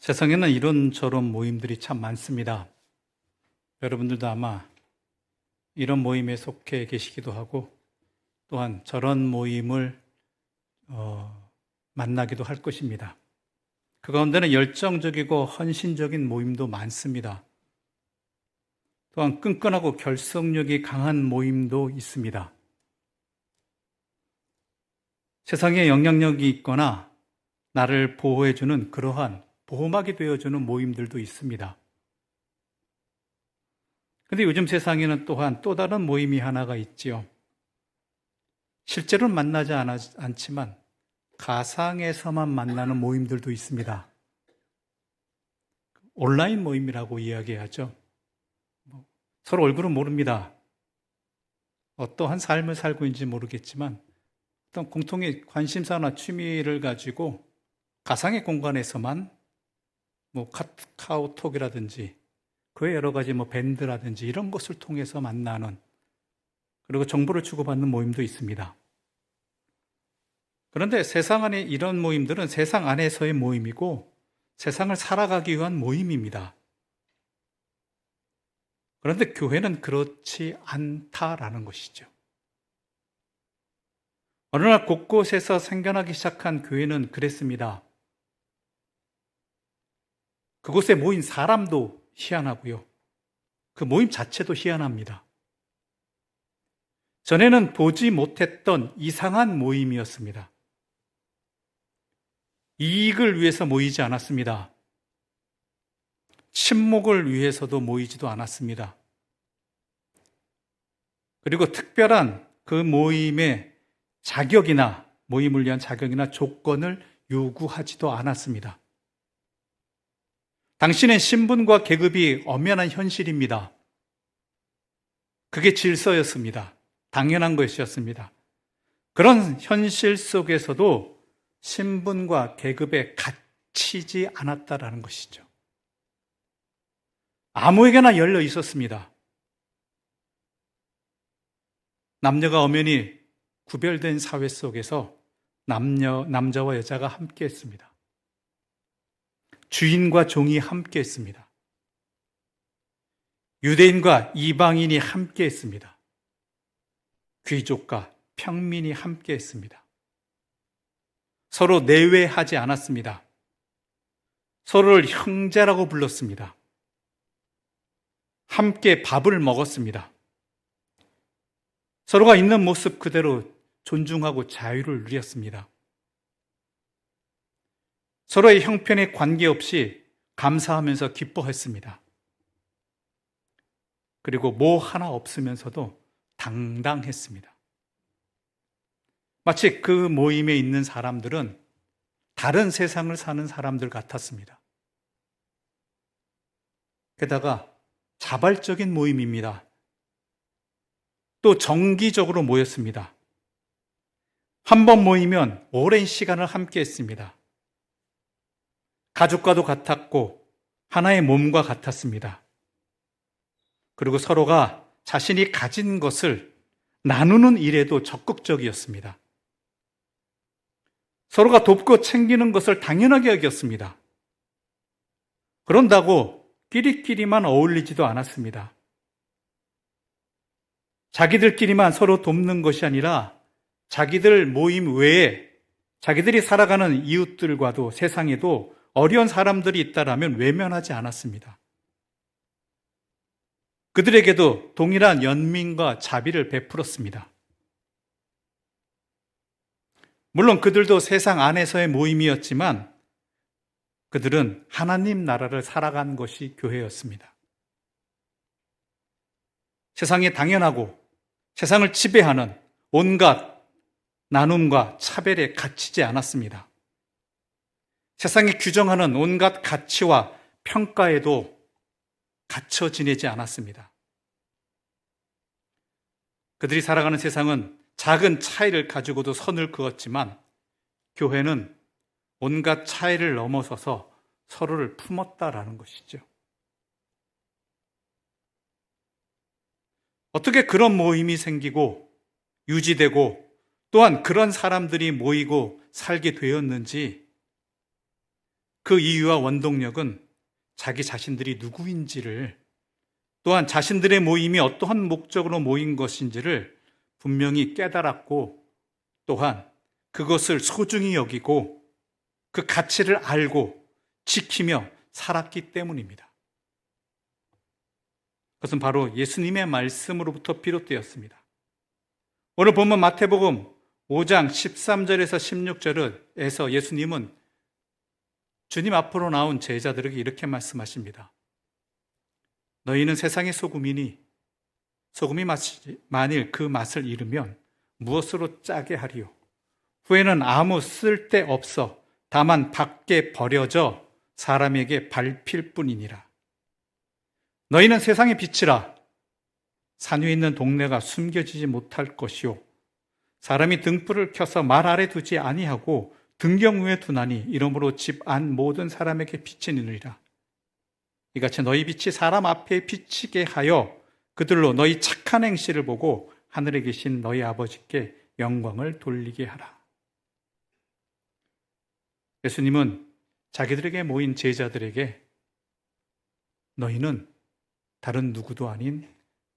세상에는 이런저런 모임들이 참 많습니다. 여러분들도 아마 이런 모임에 속해 계시기도 하고 또한 저런 모임을 만나기도 할 것입니다. 그 가운데는 열정적이고 헌신적인 모임도 많습니다. 또한 끈끈하고 결속력이 강한 모임도 있습니다. 세상에 영향력이 있거나 나를 보호해주는 그러한 보호막이 되어주는 모임들도 있습니다. 그런데 요즘 세상에는 또한 또 다른 모임이 하나가 있지요. 실제로는 만나지 않지만 가상에서만 만나는 모임들도 있습니다. 온라인 모임이라고 이야기하죠. 서로 얼굴은 모릅니다. 어떠한 삶을 살고 있는지 모르겠지만 어떤 공통의 관심사나 취미를 가지고 가상의 공간에서만 카카오톡이라든지 그 여러 가지 밴드라든지 이런 것을 통해서 만나는, 그리고 정보를 주고받는 모임도 있습니다. 그런데 세상 안에 이런 모임들은 세상 안에서의 모임이고 세상을 살아가기 위한 모임입니다. 그런데 교회는 그렇지 않다라는 것이죠. 어느 날 곳곳에서 생겨나기 시작한 교회는 그랬습니다. 그곳에 모인 사람도 희한하고요. 그 모임 자체도 희한합니다. 전에는 보지 못했던 이상한 모임이었습니다. 이익을 위해서 모이지 않았습니다. 친목을 위해서도 모이지도 않았습니다. 그리고 특별한 그 모임의 모임을 위한 자격이나 조건을 요구하지도 않았습니다. 당신의 신분과 계급이 엄연한 현실입니다. 그게 질서였습니다. 당연한 것이었습니다. 그런 현실 속에서도 신분과 계급에 갇히지 않았다라는 것이죠. 아무에게나 열려 있었습니다. 남녀가 엄연히 구별된 사회 속에서 남자와 여자가 함께 했습니다. 주인과 종이 함께 했습니다. 유대인과 이방인이 함께 했습니다. 귀족과 평민이 함께 했습니다. 서로 내외하지 않았습니다. 서로를 형제라고 불렀습니다. 함께 밥을 먹었습니다. 서로가 있는 모습 그대로 존중하고 자유를 누렸습니다. 서로의 형편에 관계없이 감사하면서 기뻐했습니다. 그리고 뭐 하나 없으면서도 당당했습니다. 마치 그 모임에 있는 사람들은 다른 세상을 사는 사람들 같았습니다. 게다가 자발적인 모임입니다. 또 정기적으로 모였습니다. 한 번 모이면 오랜 시간을 함께 했습니다. 가족과도 같았고 하나의 몸과 같았습니다. 그리고 서로가 자신이 가진 것을 나누는 일에도 적극적이었습니다. 서로가 돕고 챙기는 것을 당연하게 여겼습니다. 그런다고 끼리끼리만 어울리지도 않았습니다. 자기들끼리만 서로 돕는 것이 아니라 자기들 모임 외에 자기들이 살아가는 이웃들과도 세상에도 어려운 사람들이 있다라면 외면하지 않았습니다. 그들에게도 동일한 연민과 자비를 베풀었습니다. 물론 그들도 세상 안에서의 모임이었지만 그들은 하나님 나라를 살아간 것이 교회였습니다. 세상에 당연하고 세상을 지배하는 온갖 나눔과 차별에 갇히지 않았습니다. 세상이 규정하는 온갖 가치와 평가에도 갇혀 지내지 않았습니다. 그들이 살아가는 세상은 작은 차이를 가지고도 선을 그었지만 교회는 온갖 차이를 넘어서서 서로를 품었다라는 것이죠. 어떻게 그런 모임이 생기고 유지되고 또한 그런 사람들이 모이고 살게 되었는지, 그 이유와 원동력은 자기 자신들이 누구인지를, 또한 자신들의 모임이 어떠한 목적으로 모인 것인지를 분명히 깨달았고, 또한 그것을 소중히 여기고 그 가치를 알고 지키며 살았기 때문입니다. 그것은 바로 예수님의 말씀으로부터 비롯되었습니다. 오늘 보면 마태복음 5장 13절에서 16절에서 예수님은 주님 앞으로 나온 제자들에게 이렇게 말씀하십니다. 너희는 세상의 소금이니 소금이 만일 그 맛을 잃으면 무엇으로 짜게 하리요? 후에는 아무 쓸데 없어 다만 밖에 버려져 사람에게 밟힐 뿐이니라. 너희는 세상의 빛이라. 산 위에 있는 동네가 숨겨지지 못할 것이요 사람이 등불을 켜서 말 아래 두지 아니하고 등경 위에 두나니 이러므로 집 안 모든 사람에게 비치느니라. 이같이 너희 빛이 사람 앞에 비치게 하여 그들로 너희 착한 행실을 보고 하늘에 계신 너희 아버지께 영광을 돌리게 하라. 예수님은 자기들에게 모인 제자들에게 너희는 다른 누구도 아닌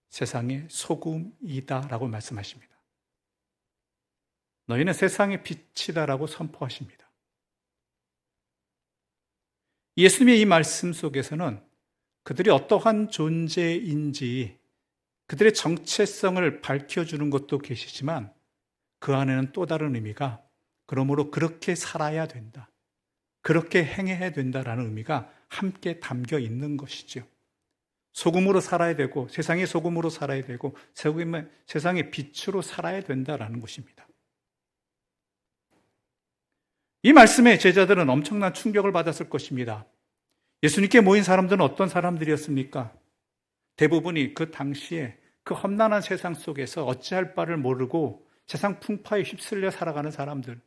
세상의 소금이다라고 말씀하십니다. 너희는 세상의 빛이다라고 선포하십니다. 예수님의 이 말씀 속에서는 그들이 어떠한 존재인지 그들의 정체성을 밝혀주는 것도 계시지만 그 안에는 또 다른 의미가 그러므로 그렇게 살아야 된다. 그렇게 행해야 된다라는 의미가 함께 담겨 있는 것이죠. 소금으로 살아야 되고 세상의 소금으로 살아야 되고 세상의 빛으로 살아야 된다라는 것입니다. 이 말씀에 제자들은 엄청난 충격을 받았을 것입니다. 예수님께 모인 사람들은 어떤 사람들이었습니까? 대부분이 그 당시에 그 험난한 세상 속에서 어찌할 바를 모르고 세상 풍파에 휩쓸려 살아가는 사람들.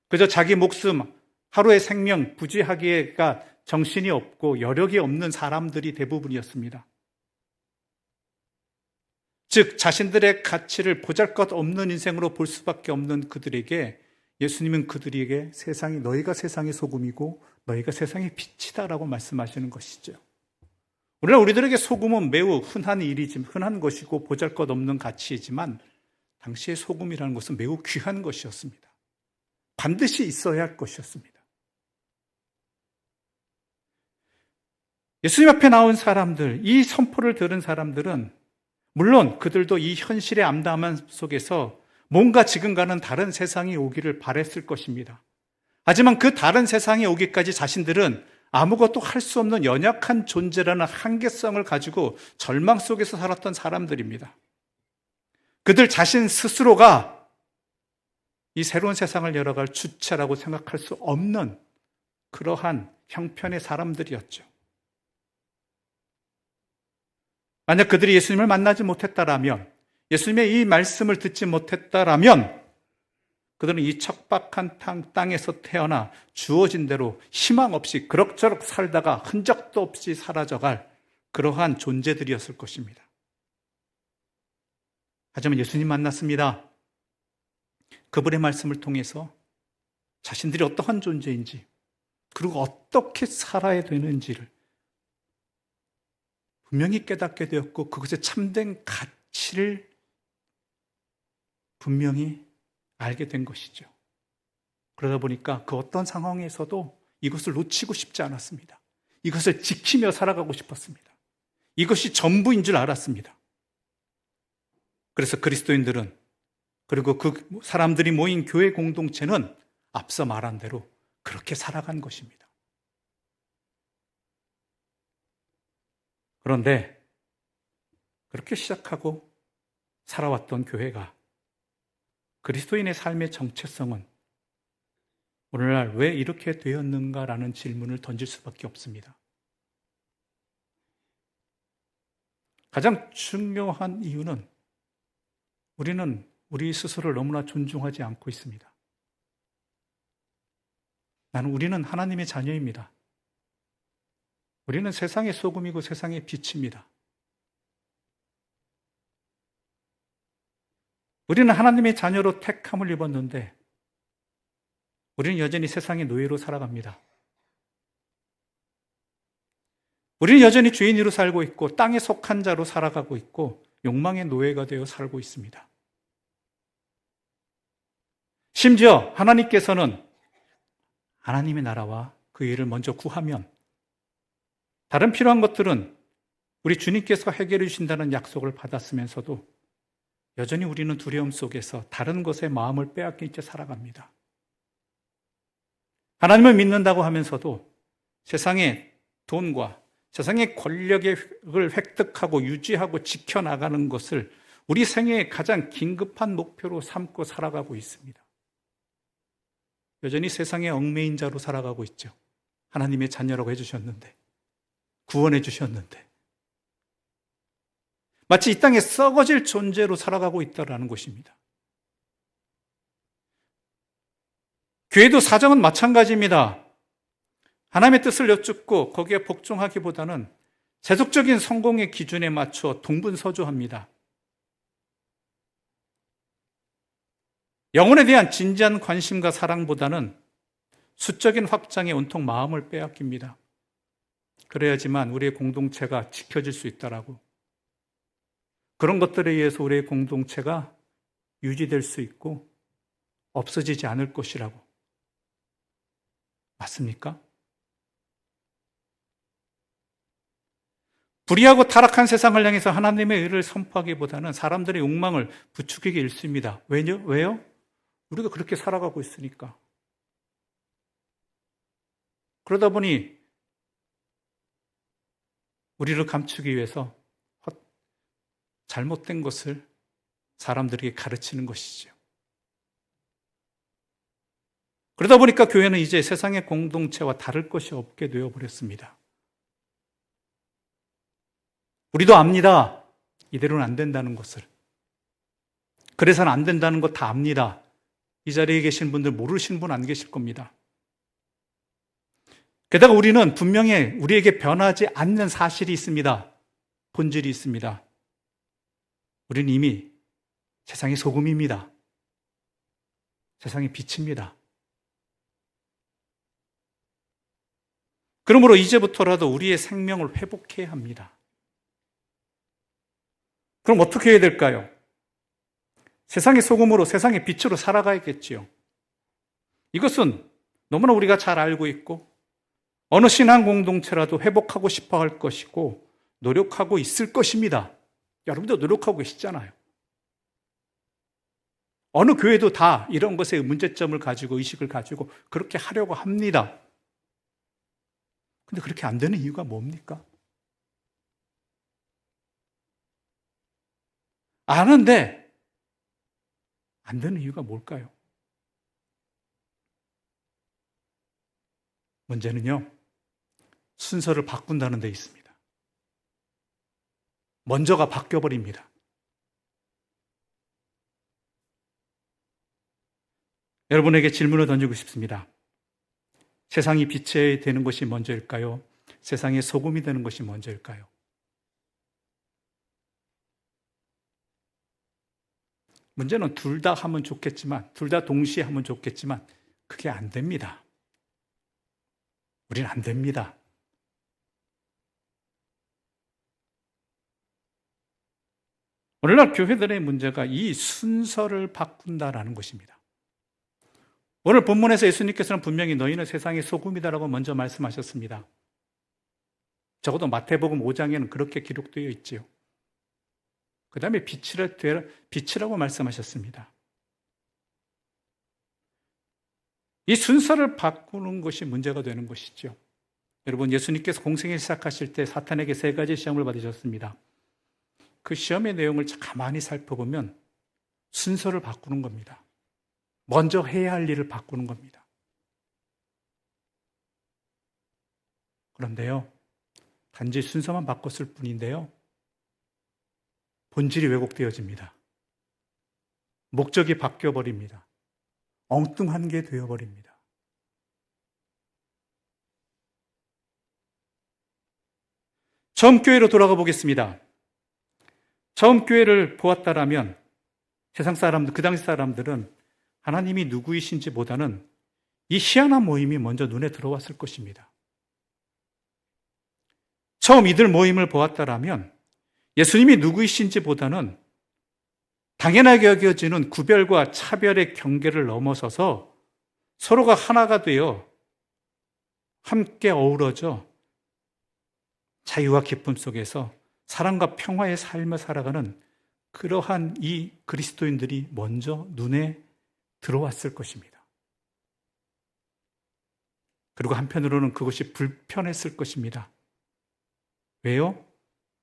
그저 자기 목숨, 하루의 생명 부지하기가 정신이 없고 여력이 없는 사람들이 대부분이었습니다. 즉 자신들의 가치를 보잘것없는 인생으로 볼 수밖에 없는 그들에게 예수님은 그들에게 너희가 세상의 소금이고 너희가 세상의 빛이다라고 말씀하시는 것이죠. 오늘날 우리들에게 소금은 매우 흔한 것이고 보잘것없는 가치이지만 당시의 소금이라는 것은 매우 귀한 것이었습니다. 반드시 있어야 할 것이었습니다. 예수님 앞에 나온 사람들, 이 선포를 들은 사람들은 물론 그들도 이 현실의 암담함 속에서 뭔가 지금과는 다른 세상이 오기를 바랬을 것입니다. 하지만 그 다른 세상이 오기까지 자신들은 아무것도 할 수 없는 연약한 존재라는 한계성을 가지고 절망 속에서 살았던 사람들입니다. 그들 자신 스스로가 이 새로운 세상을 열어갈 주체라고 생각할 수 없는 그러한 형편의 사람들이었죠. 만약 그들이 예수님을 만나지 못했다라면, 예수님의 이 말씀을 듣지 못했다라면 그들은 이 척박한 땅에서 태어나 주어진 대로 희망 없이 그럭저럭 살다가 흔적도 없이 사라져갈 그러한 존재들이었을 것입니다. 하지만 예수님 만났습니다. 그분의 말씀을 통해서 자신들이 어떠한 존재인지 그리고 어떻게 살아야 되는지를 분명히 깨닫게 되었고 그것의 참된 가치를 분명히 알게 된 것이죠. 그러다 보니까 그 어떤 상황에서도 이것을 놓치고 싶지 않았습니다. 이것을 지키며 살아가고 싶었습니다. 이것이 전부인 줄 알았습니다. 그래서 그리스도인들은 그리고 그 사람들이 모인 교회 공동체는 앞서 말한 대로 그렇게 살아간 것입니다. 그런데 그렇게 시작하고 살아왔던 교회가 그리스도인의 삶의 정체성은 오늘날 왜 이렇게 되었는가라는 질문을 던질 수밖에 없습니다. 가장 중요한 이유는 우리는 우리 스스로를 너무나 존중하지 않고 있습니다. 우리는 하나님의 자녀입니다. 우리는 세상의 소금이고 세상의 빛입니다. 우리는 하나님의 자녀로 택함을 입었는데 우리는 여전히 세상의 노예로 살아갑니다. 우리는 여전히 죄인으로 살고 있고 땅에 속한 자로 살아가고 있고 욕망의 노예가 되어 살고 있습니다. 심지어 하나님께서는 하나님의 나라와 그 일을 먼저 구하면 다른 필요한 것들은 우리 주님께서 해결해 주신다는 약속을 받았으면서도 여전히 우리는 두려움 속에서 다른 것에 마음을 빼앗긴 채 살아갑니다. 하나님을 믿는다고 하면서도 세상의 돈과 세상의 권력을 획득하고 유지하고 지켜나가는 것을 우리 생애의 가장 긴급한 목표로 삼고 살아가고 있습니다. 여전히 세상의 얽매인 자로 살아가고 있죠. 하나님의 자녀라고 해주셨는데, 구원해 주셨는데, 마치 이 땅에 썩어질 존재로 살아가고 있다는 것입니다. 교회도 사정은 마찬가지입니다. 하나님의 뜻을 여쭙고 거기에 복종하기보다는 세속적인 성공의 기준에 맞춰 동분서주합니다. 영혼에 대한 진지한 관심과 사랑보다는 수적인 확장에 온통 마음을 빼앗깁니다. 그래야지만 우리의 공동체가 지켜질 수 있다라고. 그런 것들에 의해서 우리의 공동체가 유지될 수 있고 없어지지 않을 것이라고. 맞습니까? 불의하고 타락한 세상을 향해서 하나님의 의를 선포하기보다는 사람들의 욕망을 부추기기 일쑤입니다. 왜요? 우리가 그렇게 살아가고 있으니까. 그러다 보니 우리를 감추기 위해서 잘못된 것을 사람들에게 가르치는 것이죠. 그러다 보니까 교회는 이제 세상의 공동체와 다를 것이 없게 되어버렸습니다. 우리도 압니다. 이대로는 안 된다는 것을. 그래서는 안 된다는 것 다 압니다. 이 자리에 계신 분들 모르시는 분 안 계실 겁니다. 게다가 우리는 분명히 우리에게 변하지 않는 사실이 있습니다. 본질이 있습니다. 우리는 이미 세상의 소금입니다. 세상의 빛입니다. 그러므로 이제부터라도 우리의 생명을 회복해야 합니다. 그럼 어떻게 해야 될까요? 세상의 소금으로 세상의 빛으로 살아가야겠지요. 이것은 너무나 우리가 잘 알고 있고 어느 신앙 공동체라도 회복하고 싶어 할 것이고 노력하고 있을 것입니다. 여러분도 노력하고 계시잖아요. 어느 교회도 다 이런 것에 문제점을 가지고 의식을 가지고 그렇게 하려고 합니다. 근데 그렇게 안 되는 이유가 뭡니까? 아는데 안 되는 이유가 뭘까요? 문제는요, 순서를 바꾼다는 데 있습니다. 먼저가 바뀌어버립니다. 여러분에게 질문을 던지고 싶습니다. 세상이 빛이 되는 것이 먼저일까요? 세상의 소금이 되는 것이 먼저일까요? 문제는 둘 다 하면 좋겠지만, 둘 다 동시에 하면 좋겠지만 그게 안 됩니다. 우리는 안 됩니다. 오늘날 교회들의 문제가 이 순서를 바꾼다라는 것입니다. 오늘 본문에서 예수님께서는 분명히 너희는 세상의 소금이다라고 먼저 말씀하셨습니다. 적어도 마태복음 5장에는 그렇게 기록되어 있지요. 그 다음에 빛이라고 말씀하셨습니다. 이 순서를 바꾸는 것이 문제가 되는 것이죠. 여러분, 예수님께서 공생을 시작하실 때 사탄에게 3가지 시험을 받으셨습니다. 그 시험의 내용을 가만히 살펴보면 순서를 바꾸는 겁니다. 먼저 해야 할 일을 바꾸는 겁니다. 그런데요, 단지 순서만 바꿨을 뿐인데요, 본질이 왜곡되어집니다. 목적이 바뀌어버립니다. 엉뚱한 게 되어버립니다. 처음 교회로 돌아가 보겠습니다. 처음 교회를 보았다라면 세상 사람들, 그 당시 사람들은 하나님이 누구이신지 보다는 이 희한한 모임이 먼저 눈에 들어왔을 것입니다. 처음 이들 모임을 보았다라면 예수님이 누구이신지보다는 당연하게 여겨지는 구별과 차별의 경계를 넘어서서 서로가 하나가 되어 함께 어우러져 자유와 기쁨 속에서 사랑과 평화의 삶을 살아가는 그러한 이 그리스도인들이 먼저 눈에 들어왔을 것입니다. 그리고 한편으로는 그것이 불편했을 것입니다. 왜요?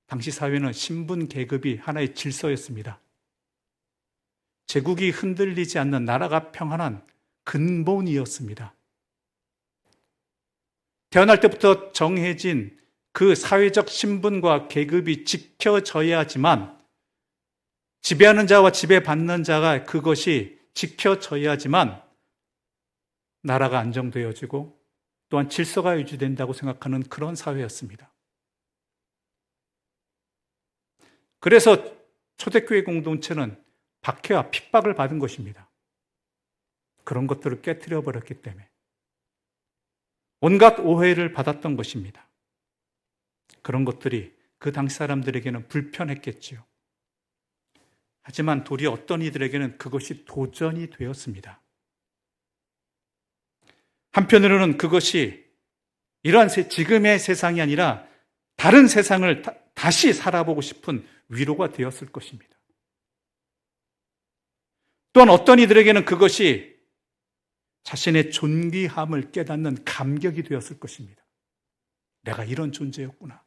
당시 사회는 신분 계급이 하나의 질서였습니다. 제국이 흔들리지 않는 나라가 평안한 근본이었습니다. 태어날 때부터 정해진 그 사회적 신분과 계급이 지켜져야지만, 지배하는 자와 지배받는 자가 그것이 지켜져야지만 나라가 안정되어지고 또한 질서가 유지된다고 생각하는 그런 사회였습니다. 그래서 초대교회 공동체는 박해와 핍박을 받은 것입니다. 그런 것들을 깨트려 버렸기 때문에 온갖 오해를 받았던 것입니다. 그런 것들이 그 당시 사람들에게는 불편했겠지요. 하지만 도리어 어떤 이들에게는 그것이 도전이 되었습니다. 한편으로는 그것이 이러한 지금의 세상이 아니라 다른 세상을 다시 살아보고 싶은 위로가 되었을 것입니다. 또한 어떤 이들에게는 그것이 자신의 존귀함을 깨닫는 감격이 되었을 것입니다. 내가 이런 존재였구나.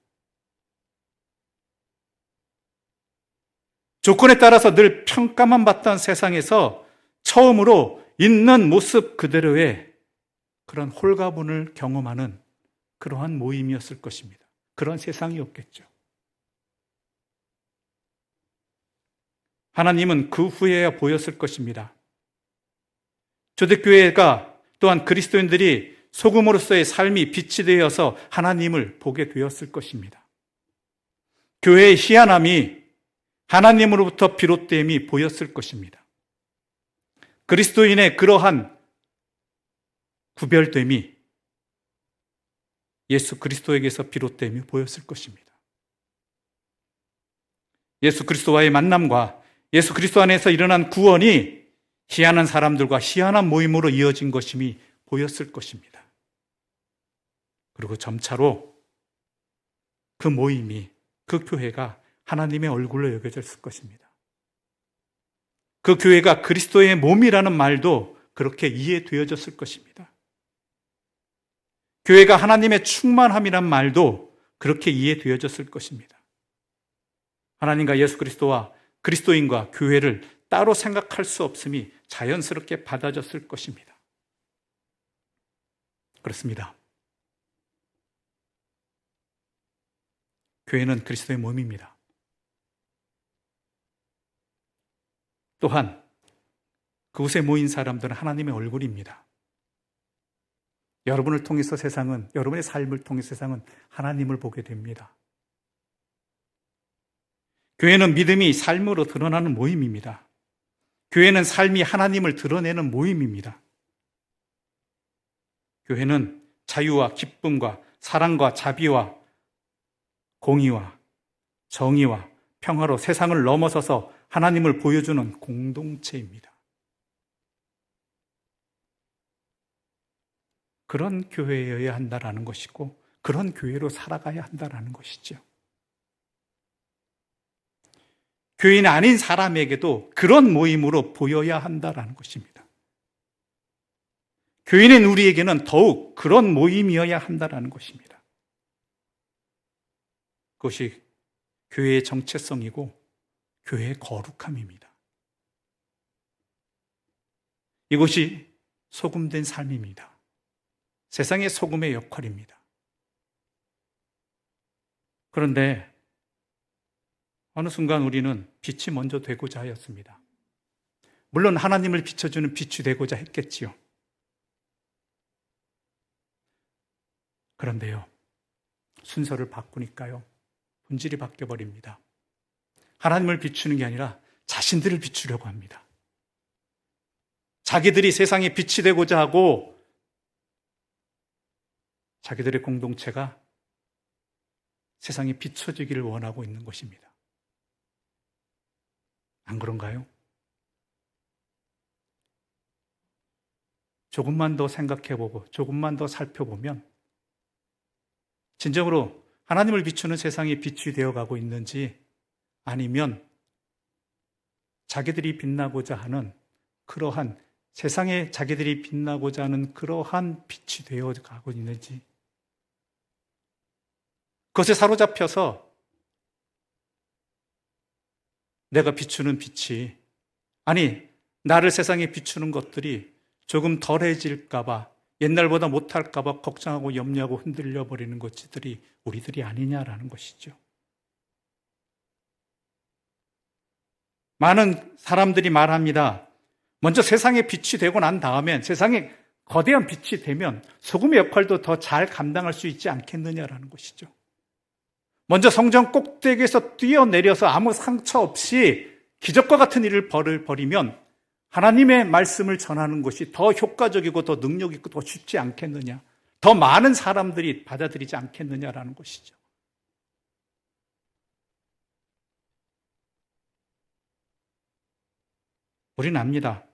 조건에 따라서 늘 평가만 받던 세상에서 처음으로 있는 모습 그대로의 그런 홀가분을 경험하는 그러한 모임이었을 것입니다. 그런 세상이었겠죠. 하나님은 그 후에야 보였을 것입니다. 초대교회가 또한 그리스도인들이 소금으로서의 삶이 빛이 되어서 하나님을 보게 되었을 것입니다. 교회의 희한함이 하나님으로부터 비롯됨이 보였을 것입니다. 그리스도인의 그러한 구별됨이 예수 그리스도에게서 비롯됨이 보였을 것입니다. 예수 그리스도와의 만남과 예수 그리스도 안에서 일어난 구원이 희한한 사람들과 희한한 모임으로 이어진 것임이 보였을 것입니다. 그리고 점차로 그 모임이, 그 교회가 하나님의 얼굴로 여겨졌을 것입니다. 그 교회가 그리스도의 몸이라는 말도 그렇게 이해되어졌을 것입니다. 교회가 하나님의 충만함이란 말도 그렇게 이해되어졌을 것입니다. 하나님과 예수 그리스도와 그리스도인과 교회를 따로 생각할 수 없음이 자연스럽게 받아졌을 것입니다. 그렇습니다. 교회는 그리스도의 몸입니다. 또한 그곳에 모인 사람들은 하나님의 얼굴입니다. 여러분을 통해서 세상은, 여러분의 삶을 통해 세상은 하나님을 보게 됩니다. 교회는 믿음이 삶으로 드러나는 모임입니다. 교회는 삶이 하나님을 드러내는 모임입니다. 교회는 자유와 기쁨과 사랑과 자비와 공의와 정의와 평화로 세상을 넘어서서 하나님을 보여주는 공동체입니다. 그런 교회여야 한다라는 것이고 그런 교회로 살아가야 한다라는 것이죠. 교인 아닌 사람에게도 그런 모임으로 보여야 한다라는 것입니다. 교인인 우리에게는 더욱 그런 모임이어야 한다라는 것입니다. 그것이 교회의 정체성이고 교회의 거룩함입니다. 이것이 소금된 삶입니다. 세상의 소금의 역할입니다. 그런데 어느 순간 우리는 빛이 먼저 되고자 하였습니다. 물론 하나님을 비춰주는 빛이 되고자 했겠지요. 그런데요, 순서를 바꾸니까요, 본질이 바뀌어버립니다. 하나님을 비추는 게 아니라 자신들을 비추려고 합니다. 자기들이 세상에 빛이 되고자 하고 자기들의 공동체가 세상에 비춰지기를 원하고 있는 것입니다. 안 그런가요? 조금만 더 생각해보고 조금만 더 살펴보면 진정으로 하나님을 비추는 세상이 빛이 되어가고 있는지, 아니면 자기들이 빛나고자 하는 그러한, 세상에 자기들이 빛나고자 하는 그러한 빛이 되어가고 있는지, 그것에 사로잡혀서 내가 비추는 빛이, 아니 나를 세상에 비추는 것들이 조금 덜해질까봐, 옛날보다 못할까봐 걱정하고 염려하고 흔들려 버리는 것들이 우리들이 아니냐라는 것이죠. 많은 사람들이 말합니다. 먼저 세상에 빛이 되고 난 다음엔, 세상에 거대한 빛이 되면 소금의 역할도 더 잘 감당할 수 있지 않겠느냐라는 것이죠. 먼저 성전 꼭대기에서 뛰어내려서 아무 상처 없이 기적과 같은 일을 벌이면 하나님의 말씀을 전하는 것이 더 효과적이고 더 능력 있고 더 쉽지 않겠느냐, 더 많은 사람들이 받아들이지 않겠느냐라는 것이죠. 우리는 압니다.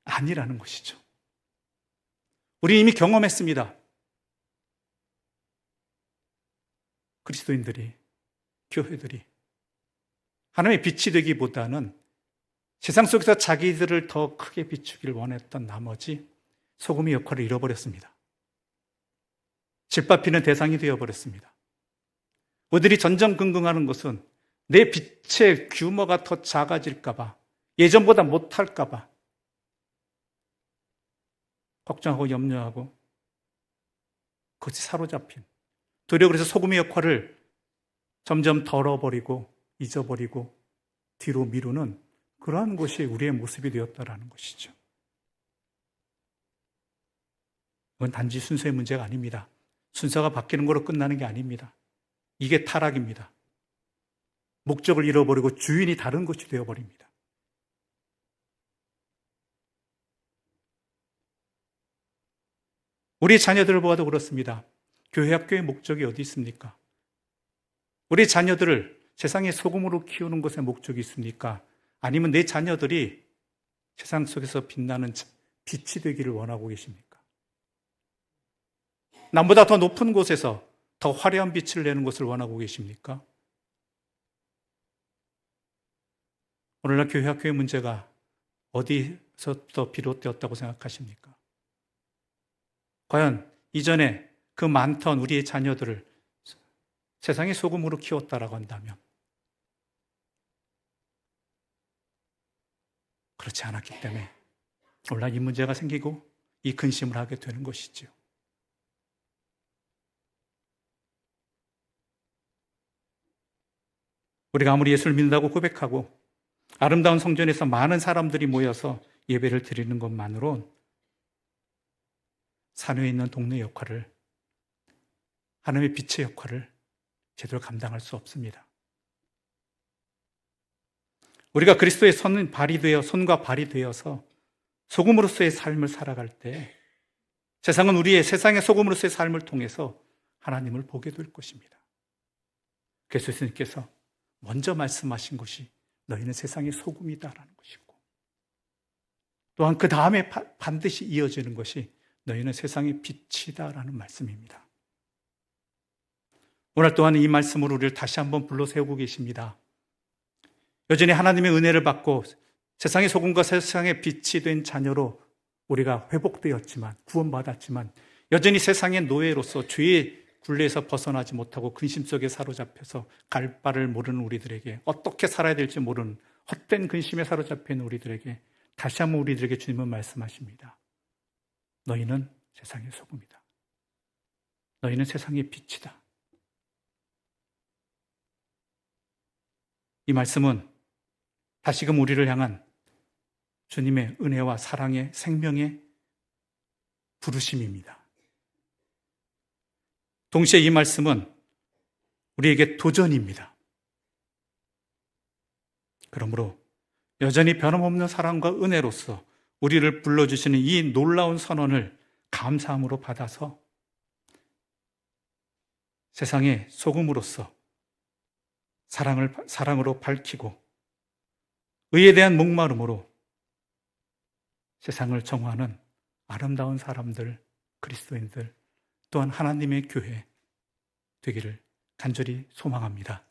아니라는 것이죠. 우리 이미 경험했습니다. 그리스도인들이, 교회들이 하나님의 빛이 되기보다는 세상 속에서 자기들을 더 크게 비추기를 원했던 나머지 소금의 역할을 잃어버렸습니다. 짓밟히는 대상이 되어버렸습니다. 우리들이 전전긍긍하는 것은 내 빛의 규모가 더 작아질까봐, 예전보다 못할까봐 걱정하고 염려하고, 그것이 사로잡힌, 도리어 그래서 소금의 역할을 점점 덜어버리고 잊어버리고 뒤로 미루는 그러한 것이 우리의 모습이 되었다라는 것이죠. 그건 단지 순서의 문제가 아닙니다. 순서가 바뀌는 거로 끝나는 게 아닙니다. 이게 타락입니다. 목적을 잃어버리고 주인이 다른 것이 되어버립니다. 우리 자녀들을 보아도 그렇습니다. 교회 학교의 목적이 어디 있습니까? 우리 자녀들을 세상의 소금으로 키우는 것에 목적이 있습니까? 아니면 내 자녀들이 세상 속에서 빛나는 빛이 되기를 원하고 계십니까? 남보다 더 높은 곳에서 더 화려한 빛을 내는 것을 원하고 계십니까? 오늘날 교회 학교의 문제가 어디서부터 비롯되었다고 생각하십니까? 과연 이전에 그 많던 우리의 자녀들을 세상의 소금으로 키웠다라고 한다면 그렇지 않았기 때문에 오늘날 이 문제가 생기고 이 근심을 하게 되는 것이죠. 우리가 아무리 예수를 믿는다고 고백하고 아름다운 성전에서 많은 사람들이 모여서 예배를 드리는 것만으론 산위에 있는 동네 역할을, 하나님의 빛의 역할을 제대로 감당할 수 없습니다. 우리가 그리스도의 손과 발이 되어서 소금으로서의 삶을 살아갈 때 세상은 우리의 세상의 소금으로서의 삶을 통해서 하나님을 보게 될 것입니다. 그래서 예수님께서 먼저 말씀하신 것이 너희는 세상의 소금이다라는 것이고, 또한 그 다음에 반드시 이어지는 것이 너희는 세상의 빛이다라는 말씀입니다. 오늘 또한 이 말씀으로 우리를 다시 한번 불러 세우고 계십니다. 여전히 하나님의 은혜를 받고 세상의 소금과 세상의 빛이 된 자녀로 우리가 회복되었지만, 구원받았지만 여전히 세상의 노예로서 죄의 굴레에서 벗어나지 못하고 근심 속에 사로잡혀서 갈 바를 모르는 우리들에게, 어떻게 살아야 될지 모르는 헛된 근심에 사로잡혀 있는 우리들에게 다시 한번 우리들에게 주님은 말씀하십니다. 너희는 세상의 소금이다. 너희는 세상의 빛이다. 이 말씀은 다시금 우리를 향한 주님의 은혜와 사랑의 생명의 부르심입니다. 동시에 이 말씀은 우리에게 도전입니다. 그러므로 여전히 변함없는 사랑과 은혜로서 우리를 불러주시는 이 놀라운 선언을 감사함으로 받아서 세상의 소금으로서 사랑으로 밝히고 의에 대한 목마름으로 세상을 정화하는 아름다운 사람들, 그리스도인들, 또한 하나님의 교회 되기를 간절히 소망합니다.